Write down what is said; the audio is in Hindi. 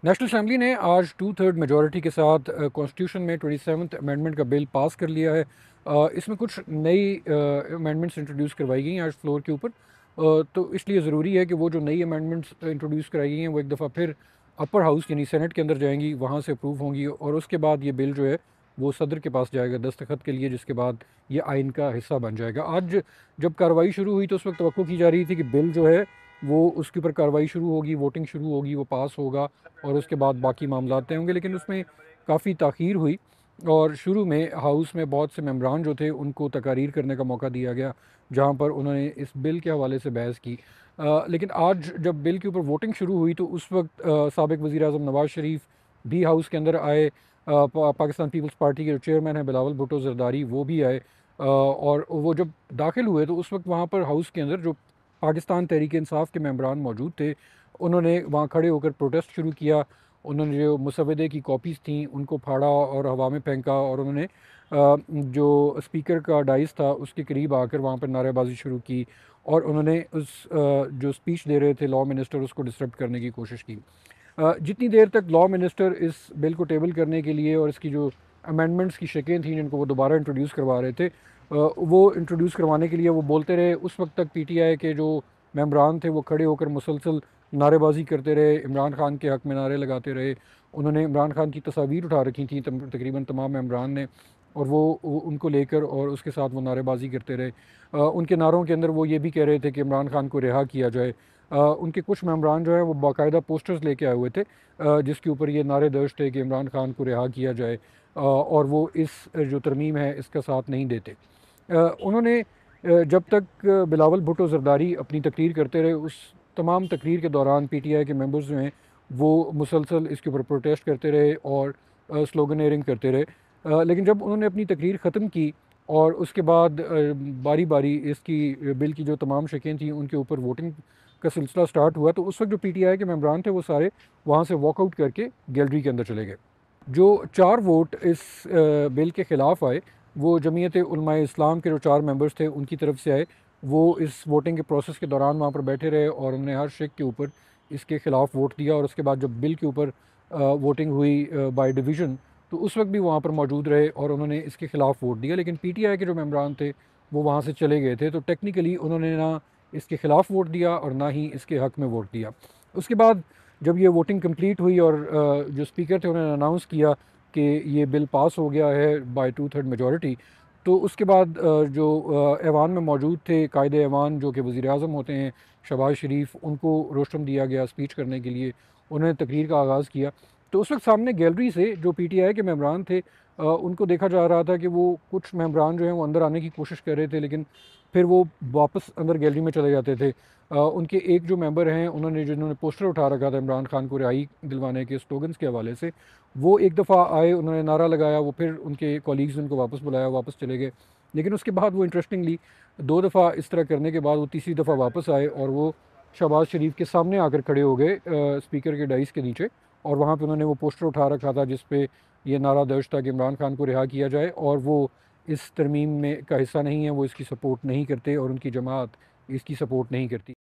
नेशनल असम्बली ने आज 2/3 मेजॉरिटी के साथ कॉन्स्टिट्यूशन में 27th अमेंडमेंट का बिल पास कर लिया है। इसमें कुछ नई अमेंडमेंट्स इंट्रोड्यूस करवाई गई हैं आज फ्लोर के ऊपर। तो इसलिए ज़रूरी है कि वो जो नई अमेंडमेंट्स इंट्रोड्यूस कराई गई हैं वो एक दफ़ा फिर अपर हाउस यानी सेनेट के अंदर जाएंगी, वहाँ से अप्रूव होंगी और उसके बाद ये बिल जो है वो सदर के पास जाएगा दस्तखत के लिए, जिसके बाद ये आइन का हिस्सा बन जाएगा। आज जब कार्रवाई शुरू हुई तो उस वक्त तवक्को की जा रही थी कि बिल जो है वो उसके ऊपर कार्रवाई शुरू होगी, वोटिंग शुरू होगी, वो पास होगा और उसके बाद बाकी मामला तय होंगे। लेकिन उसमें काफ़ी ताख़ीर हुई और शुरू में हाउस में बहुत से मेंबरान जो थे उनको तकारीर करने का मौका दिया गया, जहाँ पर उन्होंने इस बिल के हवाले से बहस की। लेकिन आज जब बिल के ऊपर वोटिंग शुरू हुई तो उस वक्त साबिक़ वज़ीर-ए-आज़म नवाज़ शरीफ भी हाउस के अंदर आए। पाकिस्तान पीपल्स पार्टी के जो चेयरमैन हैं बिलावल भुट्टो ज़रदारी, वो भी आए। और वो जब दाखिल हुए तो उस वक्त वहाँ पर हाउस के अंदर जो पाकिस्तान तहरीक इंसाफ के मेंबरान मौजूद थे, उन्होंने वहाँ खड़े होकर प्रोटेस्ट शुरू किया। उन्होंने जो मुसवदे की कॉपीज़ थीं उनको फाड़ा और हवा में फेंका और उन्होंने जो स्पीकर का डाइस था उसके करीब आकर वहाँ पर नारेबाजी शुरू की और उन्होंने जो स्पीच दे रहे थे लॉ मिनिस्टर, उसको डिस्टर्ब करने की कोशिश की। जितनी देर तक लॉ मिनिस्टर इस बिल को टेबल करने के लिए और इसकी जो अमेंडमेंट्स की शिकें थी जिनको वो दोबारा इंट्रोड्यूस करवा रहे थे, वो इंट्रोड्यूस करवाने के लिए वो बोलते रहे, उस वक्त तक पीटीआई के जो मेंबरान थे वो खड़े होकर मुसलसल नारेबाजी करते रहे, इमरान खान के हक़ में नारे लगाते रहे। उन्होंने इमरान खान की तस्वीर उठा रखी थी तकरीबन तमाम मेंबरान ने, और वो उनको लेकर और उसके साथ वो नारेबाजी करते रहे। उनके नारों के अंदर वो ये भी कह रहे थे कि इमरान खान को रिहा किया जाए। उनके कुछ मेंबरान जो है वो बाकायदा पोस्टर्स लेके आए हुए थे जिसके ऊपर ये नारे दर्ज थे कि इमरान खान को रिहा किया जाए, और वो इस जो तरमीम है इसका साथ नहीं देते। उन्होंने जब तक बिलावल भुट्टो ज़रदारी अपनी तकरीर करते रहे, उस तमाम तकरीर के दौरान पीटीआई के मेंबर्स जो हैं वो मुसलसल इसके ऊपर प्रोटेस्ट करते रहे और स्लोगनेयरिंग करते रहे। लेकिन जब उन्होंने अपनी तकरीर ख़त्म की और उसके बाद बारी बारी इसकी बिल की जो तमाम शिकें थी उनके ऊपर वोटिंग का सिलसिला स्टार्ट हुआ, तो उस वक्त जो पीटीआई के मेंबरान थे वो सारे वहाँ से वॉकआउट करके गैलरी के अंदर चले गए। जो 4 वोट इस बिल के ख़िलाफ़ आए वो जमीयत उलमाए इस्लाम के जो 4 मेंबर्स थे उनकी तरफ से आए। वो इस वोटिंग के प्रोसेस के दौरान वहाँ पर बैठे रहे और उन्होंने हर शिक के ऊपर इसके ख़िलाफ़ वोट दिया, और उसके बाद जब बिल के ऊपर वोटिंग हुई बाय डिवीज़न, तो उस वक्त भी वहाँ पर मौजूद रहे और उन्होंने इसके ख़िलाफ़ वोट दिया। लेकिन पीटीआई के जो मेंबरान थे वो वहाँ से चले गए थे, तो टेक्निकली उन्होंने ना इसके ख़िलाफ़ वोट दिया और ना ही इसके हक़ में वोट दिया। उसके बाद जब ये वोटिंग कंप्लीट हुई और जो स्पीकर थे उन्होंने अनाउंस किया कि ये बिल पास हो गया है बाय 2/3 मेजॉरिटी, तो उसके बाद जो ऐवान में मौजूद थे कायदे ऐवान जो कि वज़ीर-ए-आज़म होते हैं शहबाज शरीफ, उनको रोस्टम दिया गया स्पीच करने के लिए। उन्होंने तकरीर का आगाज़ किया, तो उस वक्त सामने गैलरी से जो पीटीआई के मेंबरान थे उनको देखा जा रहा था कि वो कुछ मेंबरान जो हैं वो अंदर आने की कोशिश कर रहे थे, लेकिन फिर वो वापस अंदर गैलरी में चले जाते थे। उनके एक जो मेंबर हैं उन्होंने जिन्होंने पोस्टर उठा रखा था इमरान खान को रिहाई दिलवाने के स्लोगन्स के हवाले से, वो एक दफ़ा आए, उन्होंने नारा लगाया, वो फिर उनके कॉलीग्स ने उनको वापस बुलाया, वापस चले गए। लेकिन उसके बाद वो इंटरेस्टिंगली 2 दफ़ा इस तरह करने के बाद वो तीसरी दफ़ा वापस आए और वो शहबाज शरीफ के सामने आकर खड़े हो गए स्पीकर के डाइस के नीचे, और वहाँ पे उन्होंने वो पोस्टर उठा रखा था जिस पे ये नारा दर्ज था कि इमरान खान को रिहा किया जाए, और वो इस तरमीम में का हिस्सा नहीं है, वो इसकी सपोर्ट नहीं करते और उनकी जमात इसकी सपोर्ट नहीं करती।